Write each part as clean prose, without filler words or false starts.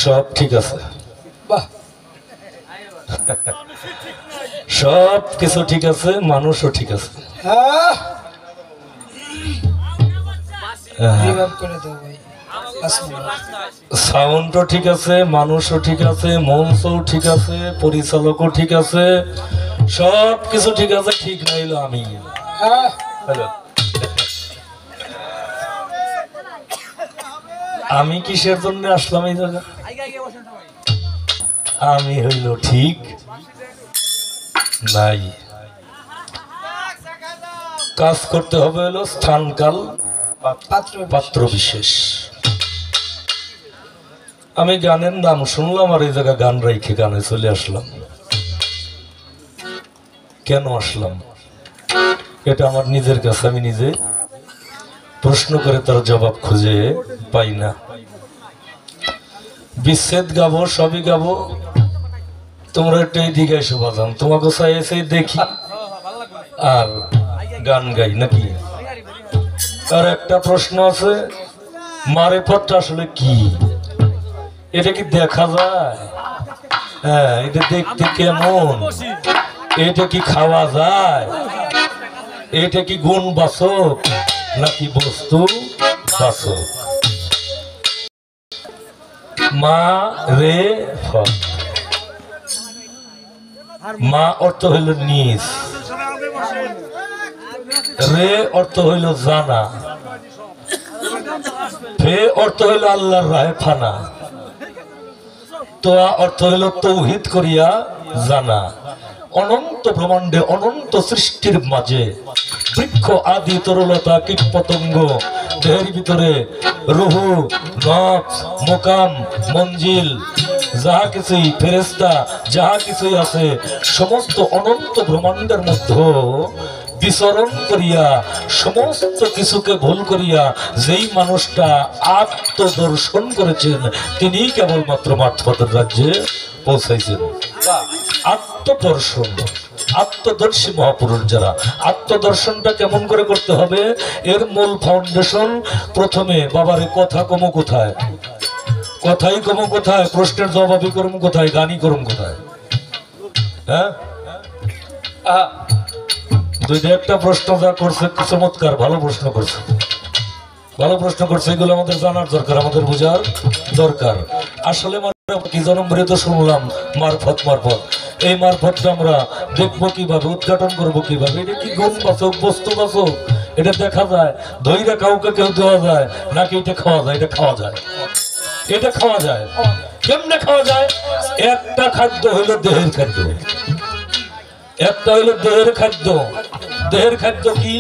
সব ঠিক আছে, সব কিছু ঠিক আছে, মানুষও ঠিক আছে। সাউন্ডও ঠিক আছে, মানুষও ঠিক আছে, মঞ্চও ঠিক আছে, পরিচালকও ঠিক আছে, সব কিছু ঠিক আছে। ঠিক না হইলো আমি। আমি কিসের জন্য আসলাম এই জায়গা? আমি হইল ঠিক নাই। কাজ করতে হবে হলো স্থানকাল পাত্র বিশেষ। আমি গানের নাম শুনলাম আর এই জায়গা গান রাইখে গানে চলে আসলাম। কেন আসলাম এটা আমার নিজের কাছে আমি নিজে প্রশ্ন করে তার জবাব খুঁজে পাই না। বিচ্ছেদ গাবো, সবই গাবো, তোমরা একটু এইদিকে এসে বাজান, তোমাকে চাই এসে দেখি আর গান গাই নাকি। আর একটা প্রশ্ন আছে, মারেফতটা আসলে কি? এটা কি দেখা যায়? হ্যাঁ, এটা দেখতে কেমন? এটা কি খাওয়া যায়? এটা কি গুণ বাচক নাকি বস্তু বাচক? মা রে ফত, মা অর্থ হইল নিজ, রে অর্থ হইল জানা, ফে অর্থ হইল আল্লাহর রাহে ফানা, তোয়া অর্থ হইল তৌহিদ করিয়া জানা। অনন্ত ব্রহ্মাণ্ডে অনন্ত সৃষ্টির মাঝে বৃক্ষ আদি তরলতা কীট পতঙ্গ, দেহের ভিতরে রুহু, নফস, মোকাম, মঞ্জিল, যাহা কিছুই ফেরেশতা যাহা কিছুই আছে, সমস্ত অনন্ত ব্রহ্মাণ্ডের মধ্যে বিচরণ করিয়া সমস্ত কিছুকে ভুল করিয়া যেই মানুষটা আত্মদর্শন করেছেন তিনি কেবলমাত্র মার্থপথের রাজ্যে পৌঁছাইছেন। আত্মদর্শন, আত্মদর্শী মহাপুরুষ যারা। আত্মদর্শনটা কেমন করে করতে হবে? এর মূল ফাউন্ডেশন প্রথমে বাবারে কথা কমো কোথায়, কথাই কমো কোথায়, প্রশ্নের জবাবই করম কোথায়, গানই করম কোথায়? হ্যাঁ, দুইটা একটা প্রশ্ন যা করছে চমৎকার, ভালো প্রশ্ন করছে, ভালো প্রশ্ন করছে। এগুলো আমাদের জানার দরকার, আমাদের বোঝার দরকার। আসলে কি জনমৃত শুনলাম মারফত, মারফত এই মারফতটা আমরা দেখবো কিভাবে, উদ্ঘাটন করবো কিভাবে? এটা কি গুণ বাচক বস্তু বাচক? এটা দেখা যায়? ধৈর্য কাউকে কেউ দেওয়া যায় নাকি এটা খাওয়া যায়? এটা খাওয়া যায়, এটা খাওয়া যায়। কেমনে খাওয়া যায়? একটা খাদ্য হইল দেহের খাদ্য, একটা হইল দেহের খাদ্য। দেহের খাদ্য কি?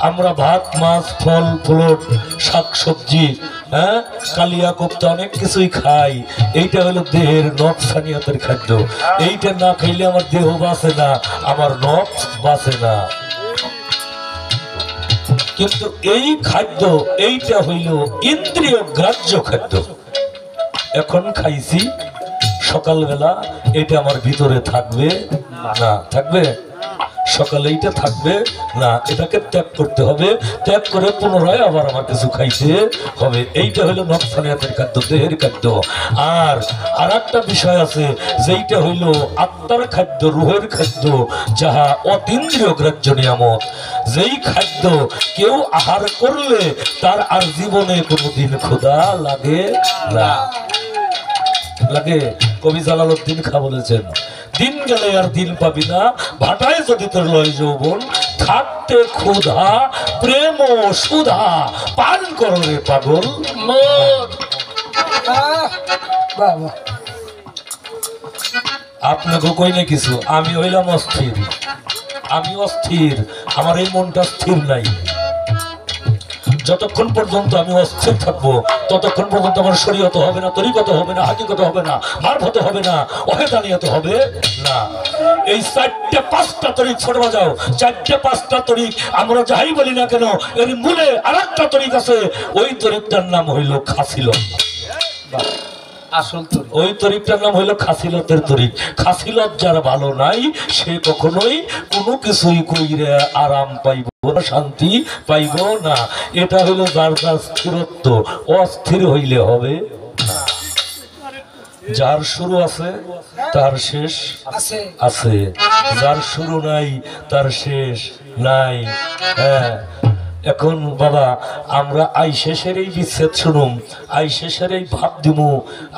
আমরা ভাত, মাছ, ফল ফ্রুট, শাক সবজি, হ্যাঁ, কালিয়া কোপ্তা অনেক কিছুই খাই। এইটা হলো দেহের নফসানিয়াতের খাদ্য। এইটা না খাইলে আমার দেহ বাঁচে না, আমার নফস বাঁচে না। কিন্তু এই খাদ্য এইটা হইল ইন্দ্রিয় গ্রাহ্য খাদ্য। এখন খাইছি সকালবেলা, এটা আমার ভিতরে থাকবে না, থাকবে সকালে এইটা থাকবে না, এটাকে ত্যাগ করতে হবে। ত্যাগ করে পুনরায় আবার আমার কিছু খাইতে হবে। এইটা হলো নফসানিয়াতের খাদ্য, দেহের খাদ্য। আর একটা বিষয় আছে যেইটা হইল আত্মার খাদ্য, রুহের খাদ্য, যাহা অতীন্দ্রিয় গ্রাহ্য নিয়ামত। যেই খাদ্য কেউ আহার করলে তার আর জীবনে কোনোদিন ক্ষুধা লাগে না। লাগে? কবি জালালউদ্দিন খাঁ বলেছেন, দিন গেলে আর দিন পাবি না, ভাটায় যদি তোর লয় যৌবন, থাকতে ক্ষুধা প্রেম ও সুধা পান করো রে পাগল মন। আপনাকে কই না কিছু, আমি হইলাম অস্থির, আমি অস্থির, আমার এই মনটা স্থির নাই। যতক্ষণ পর্যন্ত আমি অস্থির থাকবো ততক্ষণ পর্যন্ত আমার শরীয়ত হবে না, তরিকত হবে না, হাকিকত হবে না, মারফত হবে না, ওহেদানিয়ত হবে না। এই চারটে পাঁচটা তরিক ছোট বাজাও, চারটে পাঁচটা তরিক আমরা যাই বলি না কেন, এর মূলে আর একটা তরিক আছে, ওই তরিকটার নাম হইল খাসিল। আসল তরিক। ওই তরিকটার নাম হইল খাসিলতের তরিক। খাসিলত যার ভালো নাই সে কখনোই কোনো কিছুই কইরে আরাম পাইব না, শান্তি পাইব না। এটা হইল যার যার স্থিরত্ব, অস্থির হইলে হবে না। যার শুরু আছে তার শেষ আছে, যার শুরু নাই তার শেষ নাই। হ্যাঁ, এখন বাবা আমরা আইশেষের এই বিচ্ছেদ শুনুম, আইশেষের এই ভাব দিমু,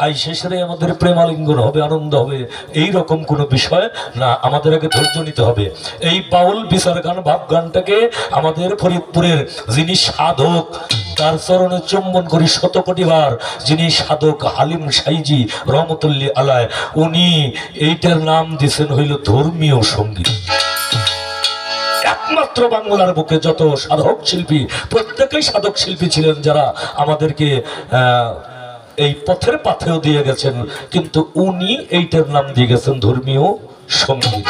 আইশেষের আমাদের প্রেমালিঙ্গন হবে, আনন্দ হবে, এই রকম কোনো বিষয় না। আমাদের আগে ধৈর্য নিতে হবে। এই বাউল বিচার গান, ভাব গানটাকে আমাদের ফরিদপুরের যিনি সাধক, তার চরণে চুম্বন করি শত কোটি বার, যিনি সাধক হালিম সাইজি রহমতুল্লাহ আলায়, উনি এইটার নাম দিয়েছেন হইল ধর্মীয় সঙ্গীত। একমাত্র বাংলার বুকে যত সাধক শিল্পী, প্রত্যেকেই সাধক শিল্পী ছিলেন, যারা আমাদেরকে এই পথের পাথেও দিয়ে গেছেন, কিন্তু উনি এইটার নাম দিয়ে গেছেন ধর্মীয় সঙ্গীত।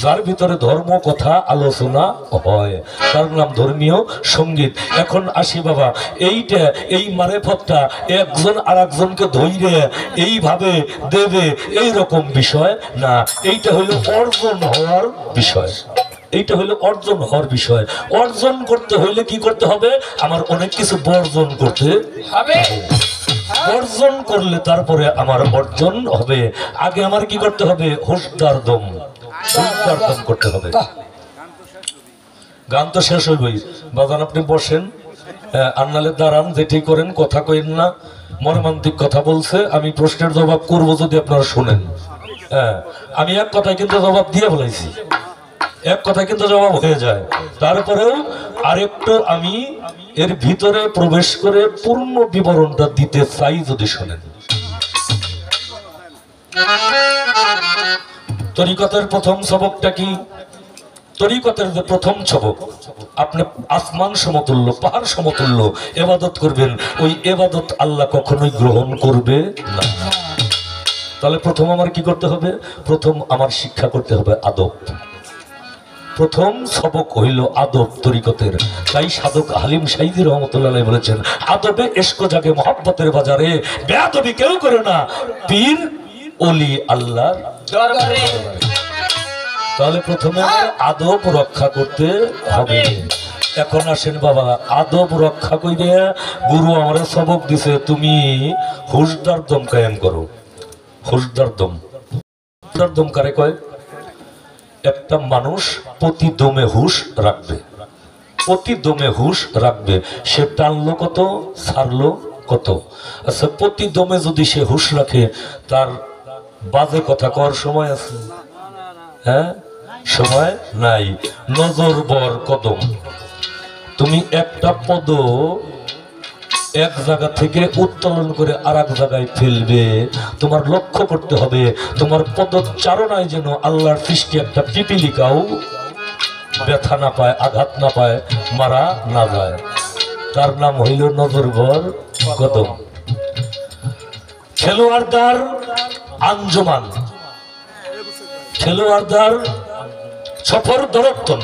যার ভিতরে ধর্ম কথা আলোচনা হয় তার নাম ধর্মীয় সঙ্গীত। এখন আসি বাবা, এইটা এই মারেফতটা একজন আর একজনকে ধৈর্য এইভাবে দেবে এই রকম বিষয় না, এইটা হইল অর্জন হওয়ার বিষয়। এইটা হলো অর্জন হওয়ার বিষয়। অর্জন করতে হইলে কি করতে হবে? আমার অনেক কিছু বর্জন করতে হবে। বর্জন করলে তারপরে আমার অর্জন হবে। আগে আমার কি করতে হবে? হুঁশদার দম, হুঁশদার দম করতে হবে। গান তো শেষ হইবই বাজান, আপনি বসেন, আন্নালে দাঁড়ান, যেটি করেন কথা কইন না। মর্মান্তিক কথা বলছে, আমি প্রশ্নের জবাব করব যদি আপনারা শোনেন। হ্যাঁ, আমি এক কথায় কিন্তু জবাব দিয়ে বলেছি, এক কথা কিন্তু জবাব হয়ে যায়। তারপরেও আরেকটু আমি এর ভিতরে প্রবেশ করে পূর্ণ বিবরণটা দিতে চাই, যদি শোনেন। তরিকতের প্রথম সবকটা কি? তরিকতের যে প্রথম সবক, আপনি আসমান সমতুল্য, পাহাড় সমতুল্য ইবাদত করবেন, ওই ইবাদত আল্লাহ কখনোই গ্রহণ করবে না। তাহলে প্রথম আমার কি করতে হবে? প্রথম আমার শিক্ষা করতে হবে আদব। প্রথম সবক হইল আদব তরিকতের। তাই সাধক হালিম সাইদি রহমতুল্লাহ বলেছেন, আদবে ইশক জাগে মহব্বতের বাজারে, বেয়াদবি কেউ করে না পীর ওলি আল্লাহর দরবারে। তাহলে প্রথমে আমার আদব রক্ষা করতে হবে। এখন আসেন বাবা, আদব রক্ষা কইরে গুরু আমার সবক দিছে, তুমি হুঁশদার দম কায়েম করো। হুঁশদার দম, হুঁশদার দম কারে কয়? একটা মানুষ প্রতি দমে হুঁশ রাখবে, প্রতি দমে হুঁশ রাখবে। সে টানলো কত, ছাড়লো কত। আচ্ছা, প্রতি দমে যদি সে হুঁশ রাখে, তার বাজে কথা কর সময় আছে? হ্যাঁ, সময় নাই। নজর বর কদম, তুমি একটা পদ এক জায়গা থেকে উত্তোলন করে আর এক জায়গায় ফেলবে, তোমার লক্ষ্য করতে হবে তোমার পদচারণায় যেন আল্লাহর সৃষ্টি একটা পিপিলিকাও ব্যথা না পায়, আঘাত না পায়, মারা না যায়। তার নাম হইল নজরভর কদম। খেলোয়াড়দার আঞ্জমান, খেলোয়াড়দার সফর দরত্তন,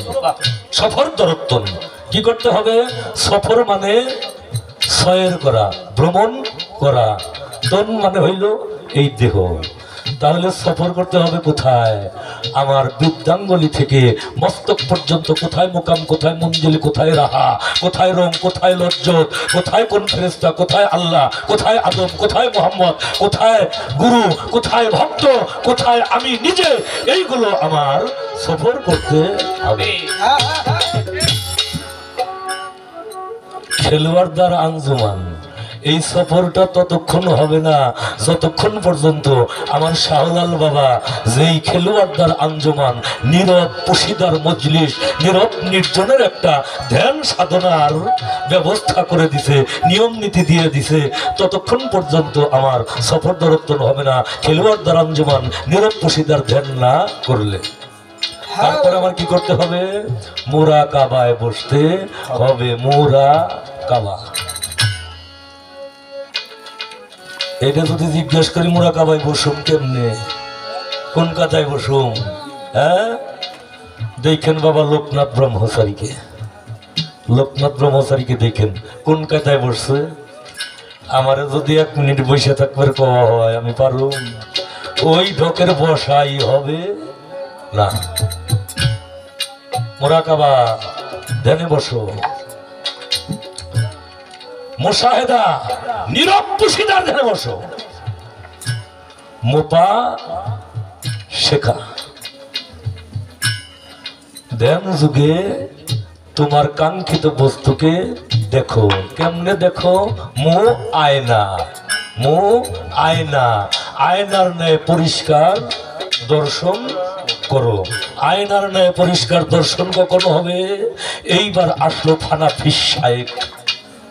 সফর দরত্তন কি করতে হবে? সফর মানে সয়ের করা, ভ্রমণ করা, তন মানে হইল এই দেহ। তাহলে সফর করতে হবে কোথায়? আমার বৃদ্ধাঙ্গুলি থেকে মস্তক পর্যন্ত কোথায় মুকাম, কোথায় মঞ্জিল, কোথায় রাহা, কোথায় রং, কোথায় লজ্জত, কোথায় কোন ফেরেশতা, কোথায় আল্লাহ, কোথায় আদম, কোথায় মোহাম্মদ, কোথায় গুরু, কোথায় ভক্ত, কোথায় আমি নিজে, এইগুলো আমার সফর করতে হবে। খেলোয়াড়দার আঞ্জুমান, এই সফরটা ততক্ষণ হবে না যতক্ষণ পর্যন্ত আমার শাহলাল বাবা যেই খেলোয়াড়দার আঞ্জুমান, নীরব পশিদার মজলিস, নীরব নির্জনের একটা ধ্যান সাধনার ব্যবস্থা করে দিছে, নিয়ম নীতি দিয়ে দিছে, ততক্ষণ পর্যন্ত আমার সফর দরত্তন হবে না খেলোয়াড়দার আঞ্জুমান নীরব পশিদার ধ্যান না করলে। তারপরে আমার কি করতে হবে? মোরা কাবায় বসতে হবে। মোরা কাবা, এটা যদি জিজ্ঞেস করি মোরা কাবায় বসুম কেমনে, কোন কাতায় বসুম? হ্যাঁ, দেখেন বাবা লোকনাথ ব্রহ্মচারীকে, লোকনাথ ব্রহ্মচারীকে দেখেন কোন কাতায় বসছে। আমারে যদি 1 মিনিট বসে থাকবার কওয়া হয় আমি পারু? ওই ঢোকের বসাই হবে না। মোরাকাবা, ধ্যানে বসো। মুশাহেদা, নীরব পুশিদার ধ্যানে বসো। মোপা শেখা। ধ্যান যুগে তোমার কাঙ্ক্ষিত বস্তুকে দেখো। কেমনে দেখো? মো আয়না, মো আয়না, আয়নার ন্যায় পরিষ্কার দর্শন করো। আয়নার ন্যায় পরিষ্কার দর্শন কখন হবে? এইবার আসলো ফানাফিস শায়েক।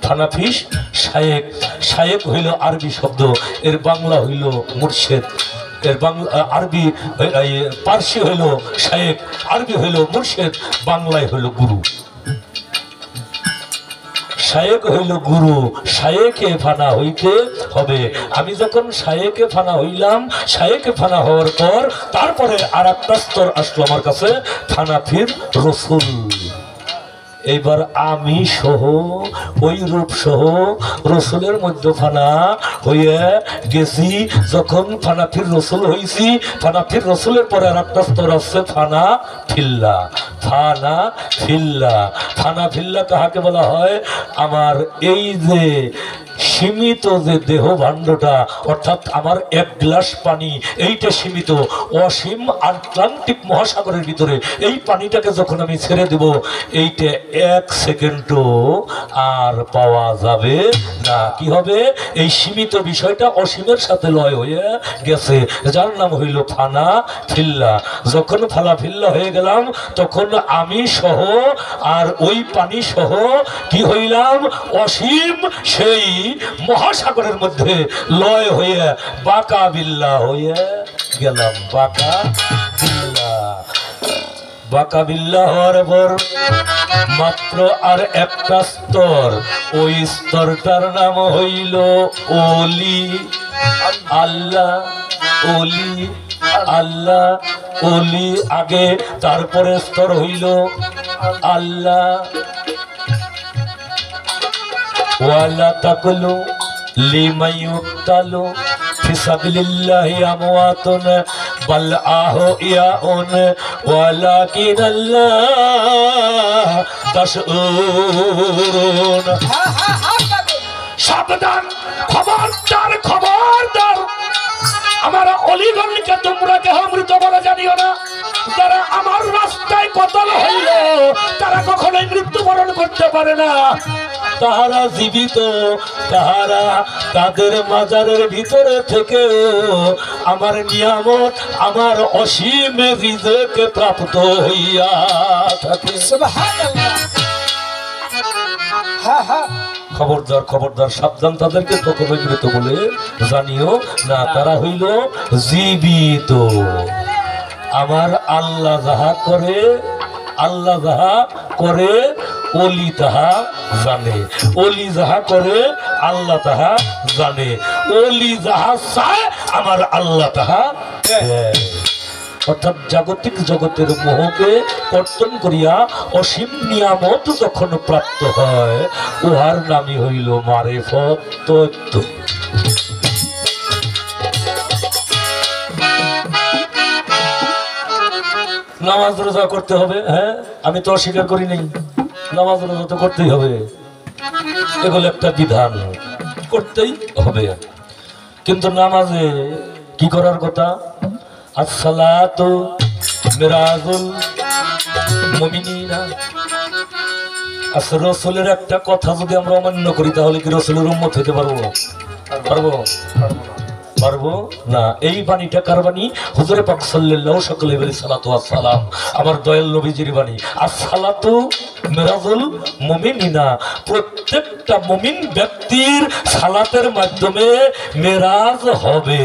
ফানাফিস শায়েক, শায়েক হইল আরবি শব্দ, এর বাংলা হইল মুর্শেদ। এর বাংলা আরবি পার্সি হইল শায়েক, আরবি হইল মুর্শেদ, বাংলায় হইল গুরু। শায়েক হইল গুরু, শায়েকে ফানা হইতে হবে। আমি যখন শায়েকে ফানা হইলাম, শায়েকে ফানা হওয়ার পর তারপরে আর একটা স্তর আসলো আমার কাছে, ফানাফির রসুল। এইবার আমি সহ ওই রূপ সহ রসুলের মধ্যে ফানা হয়ে গেছি। যখন ফানাফির রসুল হয়েছি, ফানাফির রসুলের পরে আর একটা স্তর আসছে ফানা ফিল্লা। ফানা ফিল্লা, ফানা ফিল্লা কাহাকে বলা হয়? আমার এই যে সীমিত যে দেহ ভাণ্ডটা, অর্থাৎ আমার 1 গ্লাস পানি, এইটা সীমিত। অসীম আটলান্টিক মহাসাগরের ভিতরে এই পানিটাকে যখন আমি ছেড়ে দেব, এইটা 1 সেকেন্ডও আর পাওয়া যাবে না। কি হবে? এই সীমিত বিষয়টা অসীমের সাথে লয় হয়ে গেছে, যার নাম হইল ফানা ফিল্লা। যখন ফানা ফিল্লা হয়ে গেলাম, তখন আমি সহ আর ওই পানি সহ কি হইলাম? অসীম সেই মহাসাগরের মধ্যে লয় হয়ে বাঁকা বিল্লা হয়ে গেলাম। বাঁকা বিল্লা, বাঁকা বিল্লা হওয়ার পর মাত্র আর একটা স্তর, ওই স্তরটার নাম হইল ওলি। আল্লাহ, ওলি, আল্লাহ, ওলি আগে, তারপরে স্তর হইল আল্লাহ। ওয়ালা তাকুলু লিমান ইউক্তালু ফি সাবিলিল্লাহি আমওয়াতুন বাল আহইয়াউন ওয়ালাকিনাল্লাহ তাশউরুন। সাবধান, খবরদার, খবরদার, আমার অলিগণকে তোমরা কেহ মৃত বলে জানিও না। যারা আমার রাস্তায় কতল হইল, তারা কখনোই মৃত্যুবরণ করতে পারে না। তাহারা জীবিত, তাহারা তাদের মাজারের ভিতরে থেকে আমার নিয়ামত, আমার অসীম রিজকে প্রাপ্ত হইয়া থাকে। খবরদার, খবরদার, সাবধান, তাদেরকে কখনোই মৃত বলে জানিও না। তারা হইল জীবিত। আমার আল্লাহ যাহা করে, আল্লাহ যাহা করে ওলি তাহা জানে। ওলি যাহা করে আল্লাহ তাহা জানে। ওলি যাহা চায় আমার আল্লাহ তাহা দেয়। অর্থাৎ জাগতিক জগতের মোহকে কর্তন করিয়া অসীম নিয়ামত যখন প্রাপ্ত হয়, উহার নামই হইল মারেফত তত্ত্ব। নামাজ রোজা করতে হবে, হ্যাঁ, আমি তো অস্বীকার করি নাই। নামাজ রোজা তো করতেই হবে, এগুলো একটা বিধান, করতেই হবে। কিন্তু নামাজে কি করার কথা? আসসালাতু মিরাজুল মুমিনিনা। আচ্ছা, রসুলের একটা কথা যদি আমরা অমান্য করি, তাহলে কি রসুলের উম্মত হইতে পারবো? পারবো? পারবো না। এই বাণীটা কার বাণী? হুজুরে পাক সাল্লাল্লাহু সাল্লাতু ওয়াস সালাম, আমার দয়াল নবীজির বাণী। আসসালাতু মিরাজুল মুমিনিনা, প্রত্যেকটা মুমিন ব্যক্তির সালাতের মাধ্যমে মেরাজ হবে।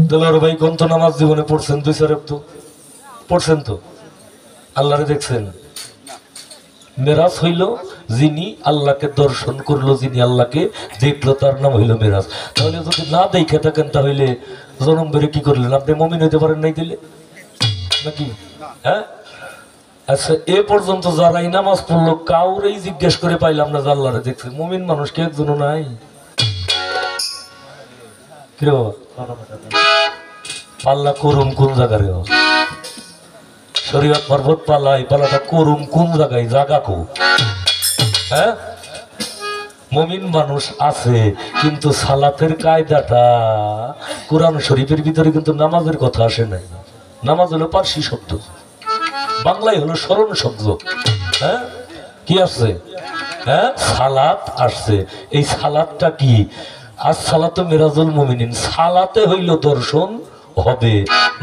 দুলার ভাই কোন তো নামাজ জীবনে পড়ছেন? 2-4 তো পড়ছেন তো? আল্লাহরে দেখছেন? মেরাজ হইল যিনি আল্লাহকে দর্শন করলো, যিনি আল্লাহকে দেখলো, তার নাম হইল মেরাজ। তাহলে যদি না দেখে থাকেন, তাহলে জনম বেড়ে কি করলেন? আপনি মুমিন হইতে পারেন নাই দিলে নাকি? হ্যাঁ, আচ্ছা, এ পর্যন্ত যারাই নামাজ পড়লো কাউরেই জিজ্ঞেস করে পাইলাম না জাল্লারে দেখছে মুমিন মানুষ কে একজনও নাই। পাল্লা করুম কোন জায়গায়? শরীয়ত পর্বত পাল্লা, এই পাল্লাটা করুম কোন জায়গায়? জাগা কো? হ্যাঁ, মুমিন মানুষ আছে কিন্তু সালাতের কায়দাটা কোরআন শরীফের ভিতরে কিন্তু নামাজের কথা আসে নাই। নামাজ হলো পার্সি শব্দ, বাংলায় হলো স্মরণ শব্দ। হ্যাঁ, কি আসছে? হ্যাঁ, সালাত আসছে। এই সালাতটা কি? আজ সালাতে মিরাজুল মুমিনিন, সালাতে হইল দর্শন হবে।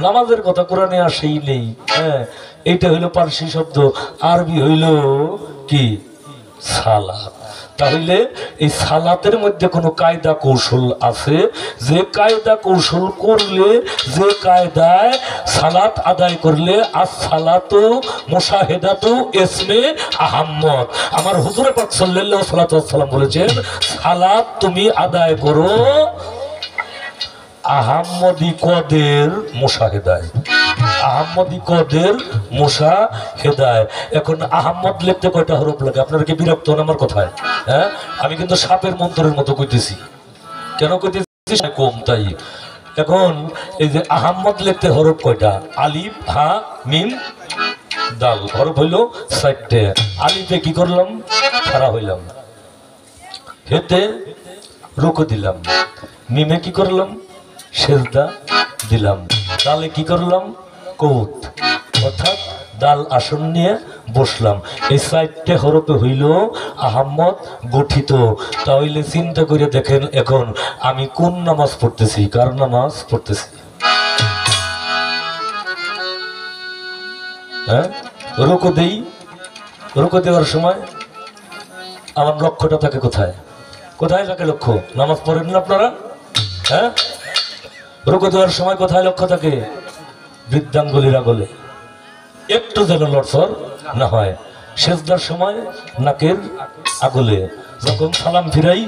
নামাজের কথা কোরআনে আসেই নেই। হ্যাঁ, এইটা হইল পার্সি শব্দ, আরবি হইল কি? সালাত। তাহলে এই সালাতের মধ্যে কোনো কায়দা কৌশল আছে, যে কায়দা কৌশল করলে, যে কায়দায় সালাত আদায় করলে, আর সালাতু মুশাহেদাতু ইসমে আহম্মদ। আমার হুজুরে পাক সাল্লাল্লাহু আলাইহি ওয়াসাল্লাম বলেছেন, সালাত তুমি আদায় করো আহম্মদি কদের মুশাহেদায়, আহম্মদি কদের মুশাহেদায়। এখন আহম্মদ লিখতে কয়টা হরফ লাগে? আপনারা কি বিরক্ত হন আমার কথায়? হ্যাঁ, আমি কিন্তু সাপের মন্ত্রের মতো কইতেছি। কেন কইতেছি? কম তাই। এখন এই যে আহম্মদ লিখতে হরফ কয়টা? আলিফ, হা, মিম, দাল। হরফ হইল 4টে। আলিফে কি করলাম? খাড়া হইলাম। হেতে রুকু দিলাম। মিমে কি করলাম? সেজদা দিলাম। দালে কি করলাম? কৌত, অর্থাৎ দাল আসন নিয়ে বসলাম। এই 4টে হরফে হইল আহম্মদ গঠিত। তাহলে চিন্তা করে দেখেন, এখন আমি কোন নামাজ পড়তেছি, কার নামাজ পড়তেছি? হ্যাঁ, রুকু দেই। রুকু দেওয়ার সময় আমার লক্ষ্যটা থাকে কোথায়? কোথায় থাকে লক্ষ্য? নামাজ পড়েন না আপনারা? হ্যাঁ, রুকু দেওয়ার সময় কোথায় লক্ষ্য থাকে? বৃদ্ধাঙ্গুলির আগলে একটু যেন লড়ছড় না হয়। সেজদার সময় নাকের আগলে। যখন সালাম ফিরাই,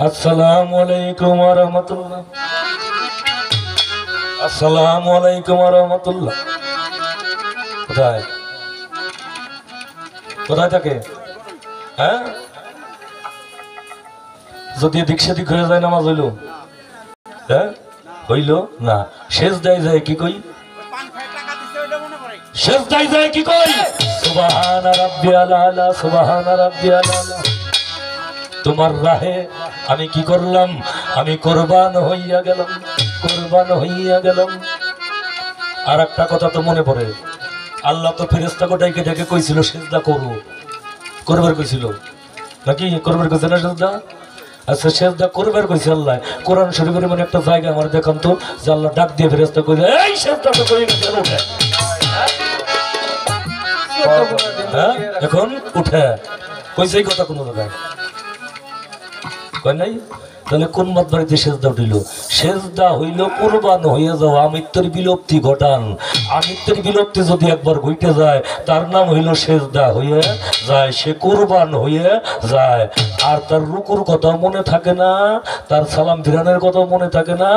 আসসালামু আলাইকুম ওয়া রাহমাতুল্লাহ, আসসালামু আলাইকুম ওয়া রাহমাতুল্লাহ, কোথায় কোথায় থাকে? হ্যাঁ, যদি এদিক সেদিক হয়ে যায় নামাজ হইল? হ্যাঁ, হইল না। সেজদায় যায় কি কই? সেজদায় যায় কি কই? সুবহান রাব্বিয়াল আলা, সুবহান রাব্বিয়াল আলা। তোমার রাহে আমি কি করলাম? আমি কুরবান হইয়া গেলাম, কুরবান হইয়া গেলাম। আর একটা কথা তো মনে পড়ে, আল্লাহ তো ফেরেশতাকে ডেকে ডেকে কইছিল সেজদা করো, করবার কইছিল নাকি? করবার কইছে না সেজদা? আচ্ছা, সেজদা করবার কইছে আল্লাহ। কোরআন শরীফের মানে একটা জায়গা আমার দেখান তো, যে আল্লাহ ডাক দিয়ে ফেরেশতা কইছে এই সেজদা তো কই গেছে, উঠে। হ্যাঁ, এখন উঠে কইছে এই কথা কোন জায়গায় কয় নাই? তাহলে কোন মত বাড়িতে সেজদা উঠিল? সেজদা হইল কুরবান হইয়া যাওয়া, আমৃত্যুর বিলুপ্তি ঘটান। আমৃত্যুর বিলুপ্তি যদি একবার ঘটে যায়, তার নাম হইল সেজদা হইয়া যায়, সে কুরবান হইয়া যায়। আর তার রুকুর কথাও মনে থাকে না, তার সালাম ফিরানোর কথাও মনে থাকে না,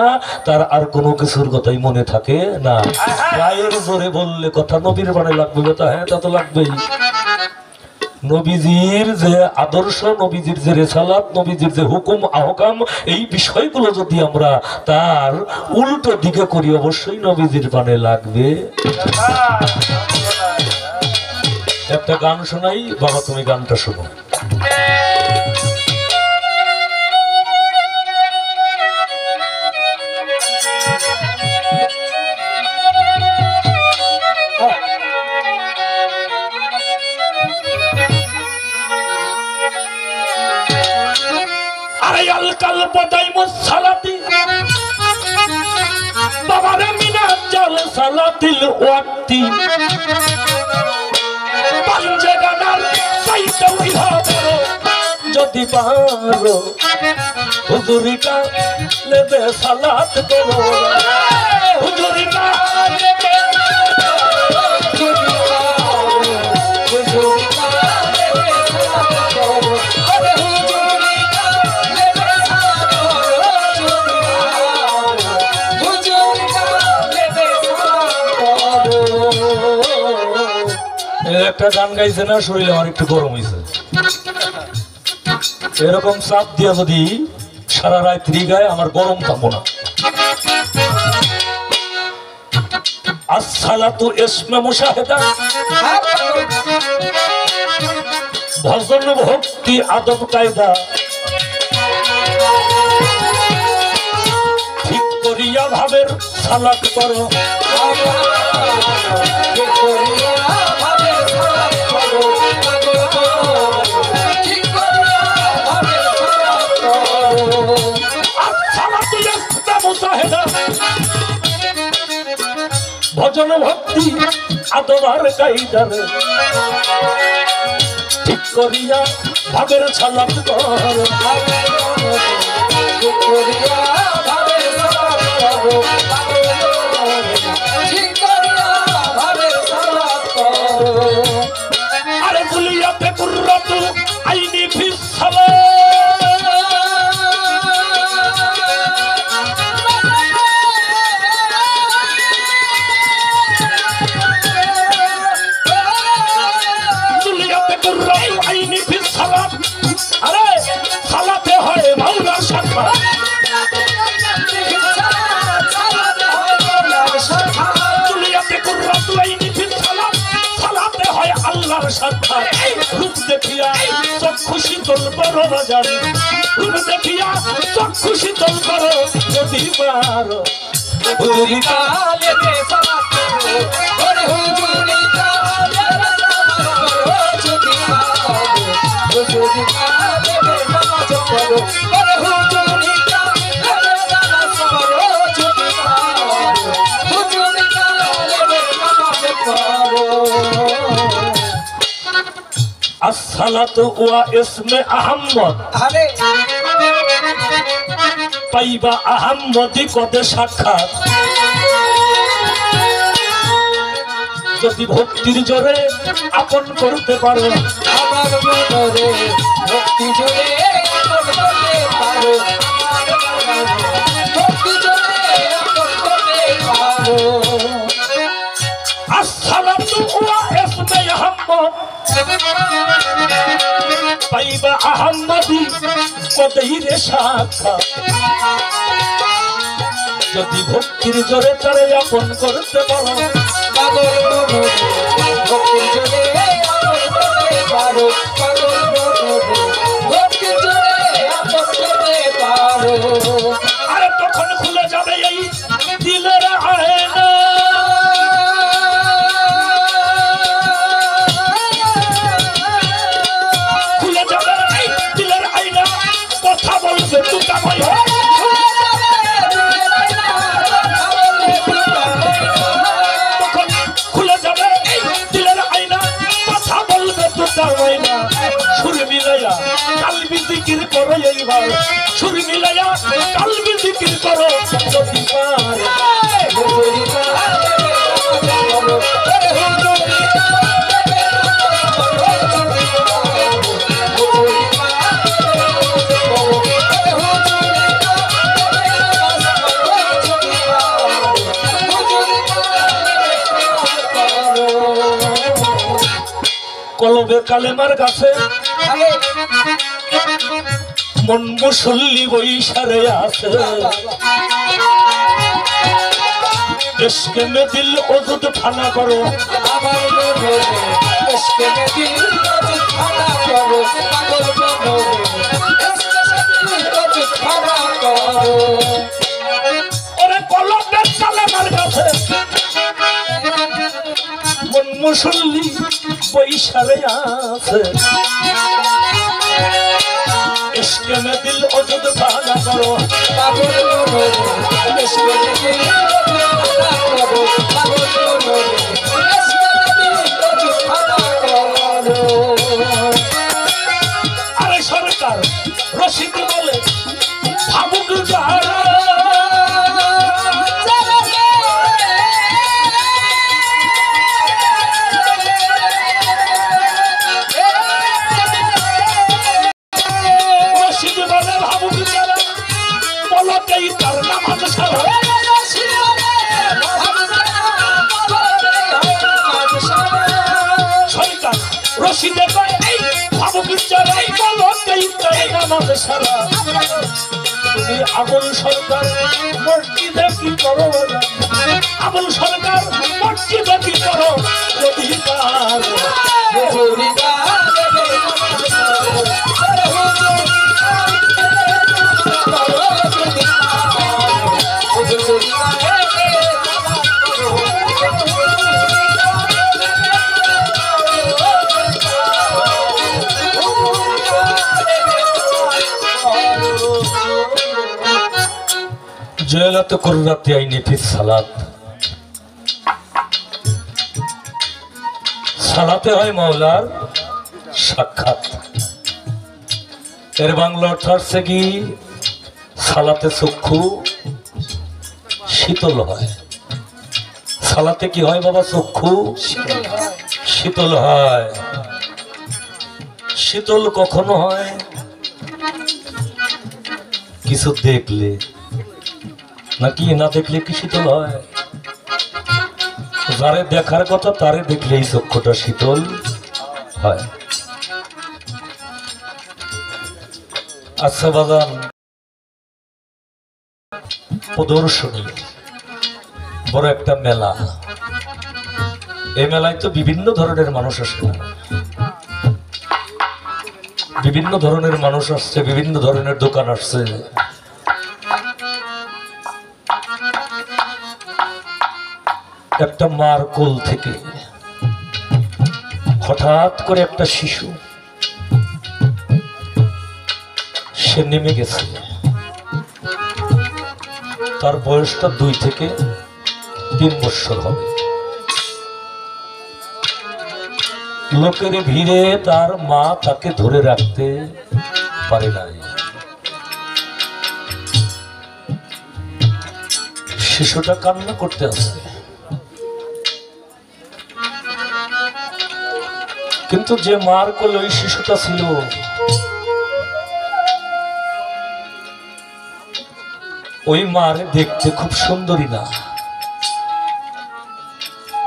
তার আর কোনো কিছুর কথাই মনে থাকে না। গায়ের জোরে বললে কথা নবীর বাণী লাগবে কথা, হ্যাঁ তা তো লাগবেই। নবীজির যে আদর্শ, নবীজির যে রেসালাত, নবীজির যে হুকুম আহকাম, এই বিষয়গুলো যদি আমরা তার উল্টো দিকে করি, অবশ্যই নবীজির পানে লাগবে। একটা গান শোনাই বাবা, তুমি গানটা শোনো। যদি পারো হুজুরিটা লেবে সালাত করো, হুজুরিটা লেবে একটা গান গাইছে না, শরীরে আমার একটু গরম হয়েছে। এরকম চাপ দিয়ে যদি সারা রাত্রি গায় আমার গরম থাকবো না। আসসালাতু ইসমে মুশাহেদা, ভজন ভক্তি আদব কায়দা, ঠিক করিয়া ভাবের সালাত করো, ভজন ভক্তি আদবার কায়দার, ঠিক করিয়া ভাবের সালাত করো, আরে বুলিয়াতে কুররাতু আইনি ফিস সালাত, আরে সালাতে হয় মাওলার সাক্ষাৎ, দুনিয়াতে কুররাতু আইনি ফিস সালাত, সালাতে হয় আল্লাহর সাক্ষাৎ। রূপ দেখিয়া চক্ষু শীতল করো বাজার, রূপ দেখিয়া চক্ষু শীতল করো যদি পারো, হুজুরি কালে সালাত করো, ওরে হুজুরি কালে সালাত করো যদি পারো, হুজুরি কালে নামাজ পড়ো, ওরে হুজুরি কালে নামাজ পড়ো যদি পারো, হুজুরি কালে নামাজ পড়ো। আসসালাতু ওয়া ইসমে আহম্মদ, আরে পাইবা আহম্মদি কদে সাক্ষাৎ, যদি ভক্তির জোরে আপন করতে পারো, আমার মনরে ভক্তি জোরে আপন করতে পারো, ভক্তি জোরে আপন করতে পারো। আসসালাতু ওয়া ইসমে আহম্মদ, পাইবা আহম্মদি কদেই রে সাক্ষাৎ, যদি ভক্তির জোরে তারে আপন করতে পারো, পাগল মনরে ভক্তির জোরে আপন করতে পারো, পাগল মনরে ভক্তির জোরে আপন করতে পারো। আরে তখন খুলে যাবে এই দিলের আয়না, খুলে যাবে এই দিলের আয়না, কথা বলবে তুকাময় হয়, সুর মিলাইয়া কালবি জিকির করো, এইবার সুর মিলাইয়া কালবি জিকির করো যদি পারো, হুজুরি কালে নামাজ পড়ো, হুজুরি কালে নামাজ পড়ো যদি পারো, হুজুরি কালে নামাজ পড়ো, হুজুরি কালে নামাজ পড়ো যদি পারো, হুজুরি কালে নামাজ পড়ো। কলবে কালেমার কাছে মন মুসল্লি বৈশারে আছে, ইশকে মে দিল ওজুদ ফানা করো, আমার মনে ইশকে মে দিল ওজুদ ফানা করো, পাগল মনে ইশকে মে দিল ওজুদ ফানা করো। ওরে কলবে কালেমার কাছে মন মুসল্লি বৈশারে আছে, ইশকে মে দিল ওজুদ ফানা করো, পাগল মনে ইশকে মে দিল ওজুদ ফানা করো, পাগল মনে ইশকে মে দিল ওজুদ ফানা করো। আরে সরকার রশিদ বলে ভাবুক যারা, তার নামাজ সারা, সরকার রশিদে কয় এই ভাবো বিচারাই বলো দেই নামাজ সারা তুমি আবুল সরকার মসজিদে কি করো আবুল সরকার মসজিদে কি করো অধিকার জয়লাত কুররাতি আইনি ফিস সালাত সালাতে হয় মাওলার সাক্ষাৎ এর বাংলা অর্থ হচ্ছে কি সালাতে চক্ষু শীতল হয় সালাতে কি হয় বাবা চক্ষু শীতল হয় শীতল কখনো হয় কিছু দেখলে নাকি না দেখলে কি শীতল হয় যারে দেখার কথা তারে দেখলে এই চক্ষুটা শীতল হয় আচ্ছা বাজান প্রদর্শনী বড় একটা মেলা এই মেলায় তো বিভিন্ন ধরনের মানুষ আসে বিভিন্ন ধরনের মানুষ আসছে বিভিন্ন ধরনের দোকান আসছে একটা মার কোল থেকে হঠাৎ করে একটা শিশু সে নেমে গেছে তার বয়সটা 2 থেকে 3 বছর হবে লোকের ভিড়ে তার মা তাকে ধরে রাখতে পারে নাই শিশুটা কান্না করতে আসে কিন্তু যে মার কোলে ওই শিশুটা ছিল ওই মার দেখতে খুব সুন্দরী না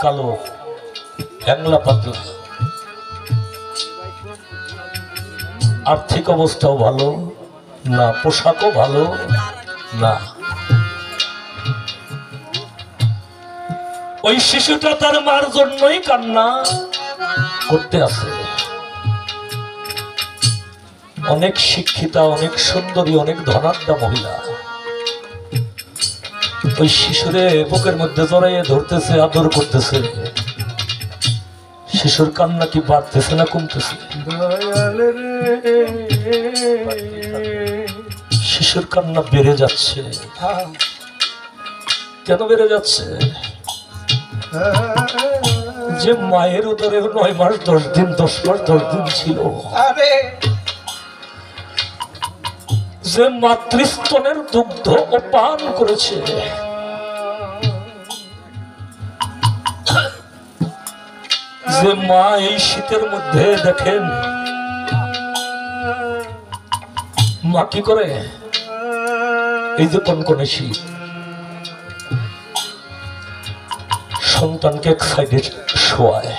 কালো হ্যাংলা পাতলা আর্থিক অবস্থাও ভালো না পোশাকও ভালো না ওই শিশুটা তার মার জন্যই কান্না করতে আছে অনেক শিক্ষিতা অনেক সুন্দরী অনেক ধনাঢ্য মহিলা ওই শিশুরে বুকের মধ্যে জড়াইয়ে ধরতেছে আদর করতেছে শিশুর কান্না কি বাড়তেছে না কমতেছে শিশুর কান্না বেড়ে যাচ্ছে কেন বেড়ে যাচ্ছে যে মায়ের উদরে 9 মাস 10 দিন 10 মাস 10 দিন ছিল যে মাতৃস্তনের দুগ্ধ ও পান করেছে যে মা এই শীতের মধ্যে দেখেন মা কি করে এই যে কনকনে শীত সন্তানকে এক সাইডে শোয়ায়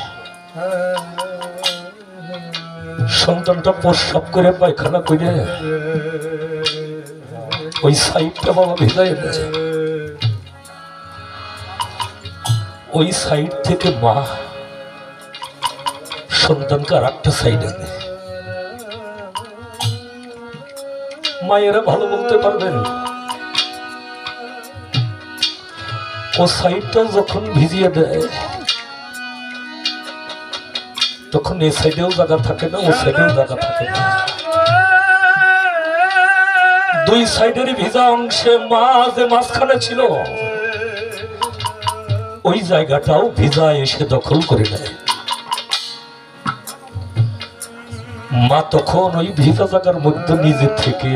সন্তানটা প্রস্রাব করে পায়খানা করে ওই সাইডটা বাবা ভিজাই দেয় ওই সাইড থেকে মা সন্তানকে আর একটা সাইডে দেয় মায়েরা ভালো বলতে পারবেন ও সাইডটা যখন ভিজিয়ে দেয় তখন এই সাইডেও জায়গা থাকে না ও সাইডেও জায়গা থাকে না 2 সাইডের ভিজা অংশে মা যে মাঝখানে ছিল ওই জায়গাটাও ভিজা এসে দখল করে নেয় মা তখন ওই ভিজা জায়গার মধ্যে নিজে থেকে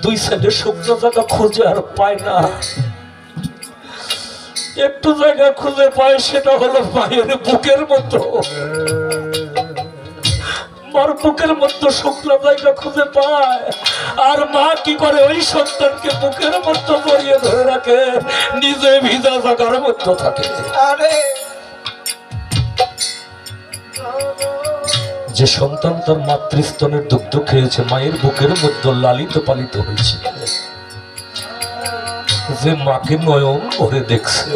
2 সাইডে শুকনো জায়গা খুঁজে আর পায় না একটু জায়গা খুঁজে পায় সেটা হলো মায়ের বুকের মতো মার বুকের মধ্যে শুকনো জায়গা খুঁজে পায় আর মা কি করে ওই সন্তানকে বুকের মধ্যে জড়িয়ে ধরে রাখে নিজে ভিজা জায়গার মধ্যে থাকে যে সন্তান তার মাতৃস্তনের দুগ্ধ খেয়েছে, মায়ের বুকের মধ্যে লালিত পালিত হয়েছে, যে মাকে নয়ন ভরে দেখছে,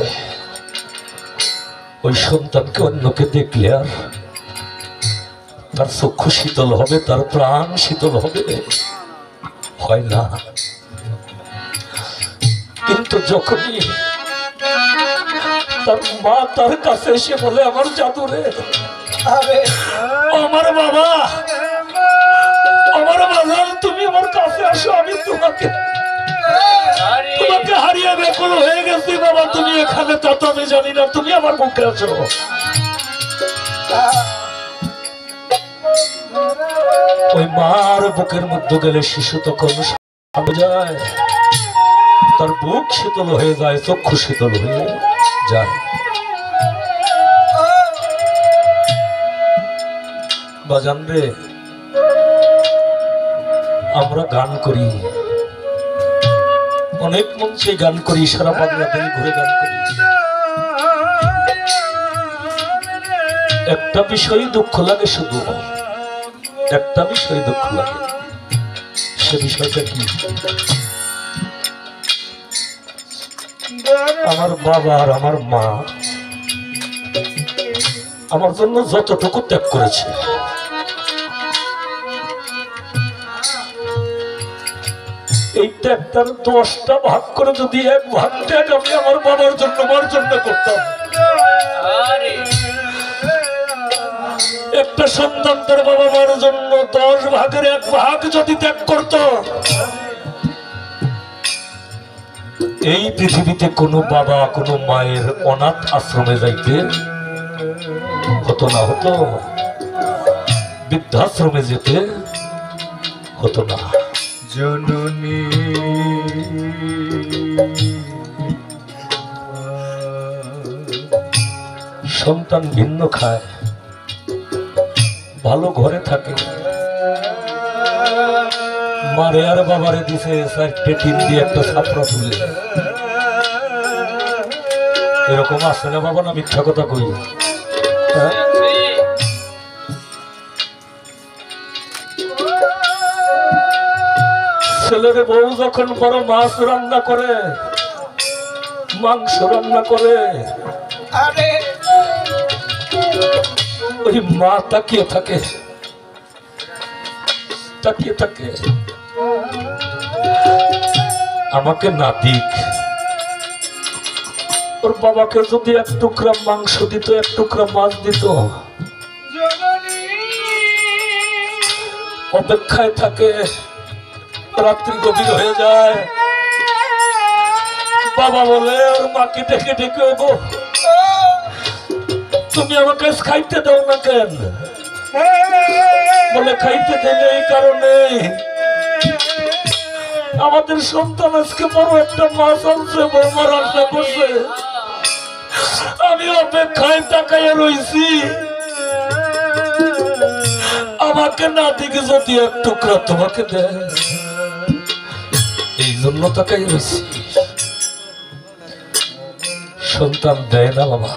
ওই সন্তানকে অন্যকে দেখলে আর তার চক্ষু শীতল হবে, তার প্রাণ শীতল হবে? হয় না। কিন্তু যখনই তার মা তার কাছে এসে বলে, আমার জাদুরে, আমার বাবা, আমার বাজার, তুমি আমার কাছে আসো, আমি তোমাকে হারিয়ে বেকুল হয়ে গেছি বাবা, তুমি এখানে তা তো আমি জানি না, তুমি আমার মুখে আছো। ওই মার বুকের মধ্যে গেলে শিশু তখন যায়, তার বুক শীতল হয়ে যায়, চক্ষু শীতল হয়ে যায়। বাজান রে, আমরা গান করি, অনেক মঞ্চে গান করি, সারা বাংলাদেশ ঘুরে গান করি। একটা বিষয় দুঃখ লাগে, শুধু একটা বিষয় দুঃখ লাগে। সে বিষয়টা কি? আমার বাবা আর আমার মা আমার জন্য যতটুকু ত্যাগ করেছে, এই ত্যাগটার 10টা ভাগ করে যদি এক ভাগ ত্যাগ আমি আমার বাবার জন্য, মার জন্য করতাম, একটা সন্তান তার বাবা মার জন্য 10 ভাগের 1 ভাগ যদি ত্যাগ করত, এই পৃথিবীতে কোনো বাবা কোনো মায়ের অনাথ আশ্রমে যাইতে হতো না, হতো বৃদ্ধাশ্রমে যেতে হতো না। জননী সন্তান ভিন্ন খায়, ভালো ঘরে থাকে, মারে আর বাবারে দিছে 4টে টিন দিয়ে একটা ছাপড়া তুলে। এরকম আছে না বাবা? না মিথ্যা কথা কই? ছেলের বউ যখন বড় মাছ রান্না করে, মাংস রান্না করে, ওই মা তাকিয়ে থাকে, তাকিয়ে থাকে, আমাকে না দিক। ওর বাবাকে যদি 1 টুকরা মাংস দিত, 1 টুকরা মাছ দিত, অপেক্ষায় থাকে, রাত্রি গভীর হয়ে যায়, বাবা বলে ওর মাকে ডেকে ডেকে, ওগো তুমি আমাকে খাইতে দাও না কেন? বলে খাইতে দেবে এই কারণে, আমাদের সন্তান আজকে বড় একটা মাছ আনছে, বৌমা রান্না করছে, আমি অপেক্ষায় তাকাইয়া রইছি, আমাকে না দিকে যদি 1 টুকরা তোমাকে দেয়, এই জন্য তাকাইয়া রইছি। সন্তান দেয় না বাবা,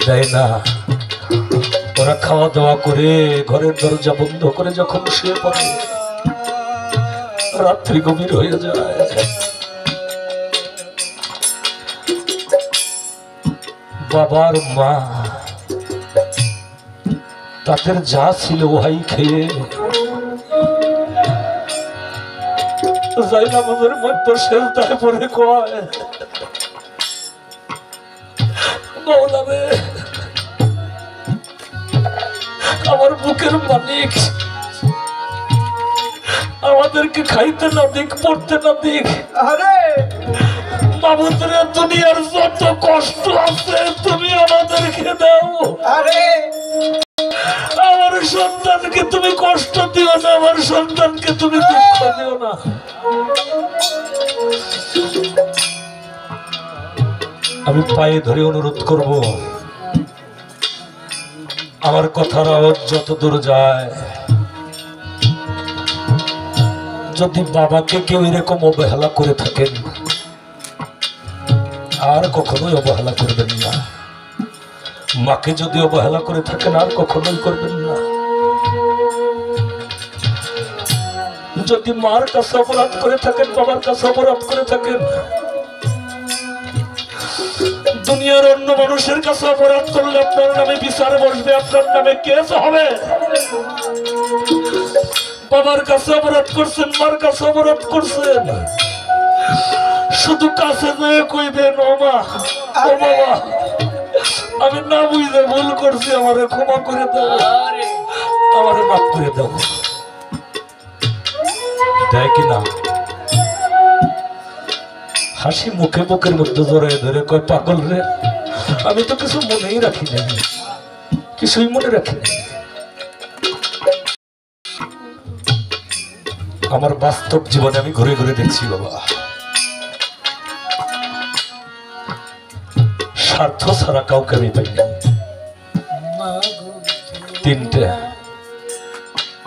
দেয় না। ওরা খাওয়া দাওয়া করে ঘরের দরজা বন্ধ করে যখন শুয়ে পড়ে, রাত্রি গভীর হয়ে যায়, বাবার মা তাদের যা ছিল ওহাই খেয়ে যাই আমাদের মধ্যে সেজদায় পড়ে কয়, মওলা রে, আমার বুকের মালিক, আমাদেরকে খাইতে না দিক, পড়তে না দিক, মাবুদের দুনিয়ার যত কষ্ট আছে তুমি আমাদেরকে দাও। আমার সন্তানকে তুমি কষ্ট দিও না, আমার সন্তানকে তুমি দুঃখ দিও না। আমি পায়ে ধরে অনুরোধ করব, আমার কথার আওয়াজ যত দূর যায়, যদি বাবাকে কেউ এরকম অবহেলা করে থাকেন, আর কখনোই অবহেলা করবেন না। মাকে যদি অবহেলা করে থাকেন আর কখনোই করবেন না। যদি মার কাছে অপরাধ করে থাকেন, বাবার কাছে অপরাধ করে থাকেন, দুনিয়ার অন্য মানুষের কাছে অপরাধ করলে আপনার নামে বিচার বসবে, আপনার নামে কেস হবে। বাবার কাছে অপরাধ করছেন, মার কাছে অপরাধ করছেন, শুধু কাছে যেয়ে কইবেন ও মা, ও বাবা, আমি না বুঝে ভুল করছি, আমারে ক্ষমা করে দাও, আমারে মাফ করে দাও। দেয় কিনা? হাসি মুখে বুকের মধ্যে জড়ায় ধরে কয়, পাগল রে, আমি তো কিছু মনেই রাখি নাই, কিছুই মনে রাখি নাই। আমার বাস্তব জীবনে আমি ঘুরে ঘুরে দেখছি বাবা, স্বার্থ ছাড়া কাউকে আমি পাইনি।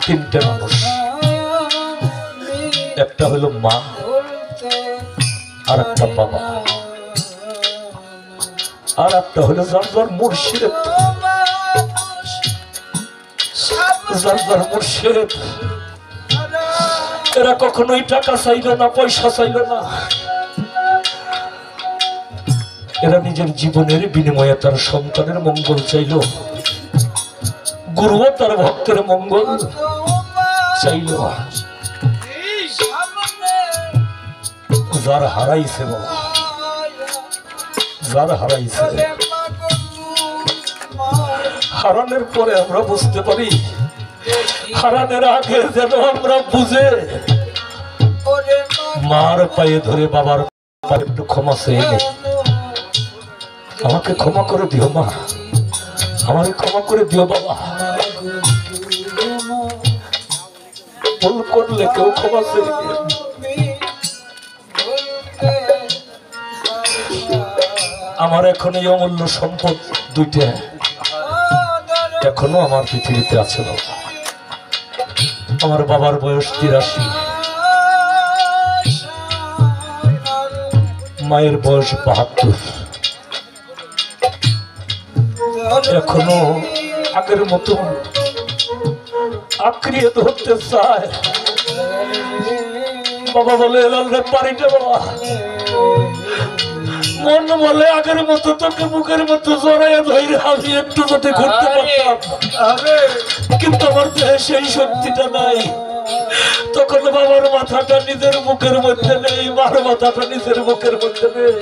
তিনটে মানুষ, একটা হলো মা, আর একটা বাবা, আর একটা হলো যার যার মুর্শিদ, যার যার মুর্শিদ। এরা কখনোই টাকা চাইল না, পয়সা চাইল না, এরা নিজের জীবনের বিনিময়ে তার সন্তানের মঙ্গল চাইল, গুরুও তার ভক্তের মঙ্গল চাইল। যার হারাইছে বাবা, যার হারাইছে, হারানোর পরে আমরা বুঝতে পারি, হারানোর আগে যেন আমরা বুঝে মার পায়ে ধরে বাবার পায়ে একটু ক্ষমা চেয়ে নেই, আমাকে ক্ষমা করে দিও মা, আমাকে ক্ষমা করে দিও বাবা। ভুল করলে কেউ ক্ষমা চেয়ে নেই। আমার এখন এই অমূল্য সম্পদ দুইটা এখনো আমার পৃথিবীতে আছে বাবা। আমার বাবার বয়স 83, মায়ের বয়স 72। এখনো আগের মতো আঁকড়িয়ে ধরতে চায়। বাবা বলে এলালে পারি না বাবা, মন বলে আগের মতো তোকে মুখের মতো জড়াইয়া ধরে আমি একটু যদি ঘুরতে পারতাম, কিন্তু আমার দেহে সেই শক্তিটা নাই। তখন বাবার মাথাটা নিজের মুখের মধ্যে নেই, মার মাথাটা নিজের মুখের মধ্যে নেই।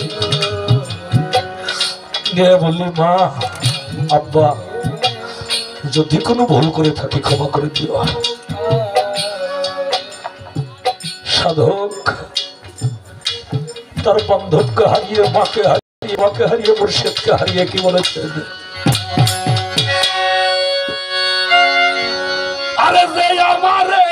গিয়ে বললি, মা, আব্বা, যদি কোনো ভুল করে থাকি ক্ষমা করে দিও। সাধক তার বান্ধবকে হারিয়ে, মাকে হারিয়ে, মুর্শিদকে হারিয়ে কি বলেছে, আরে যে আমারে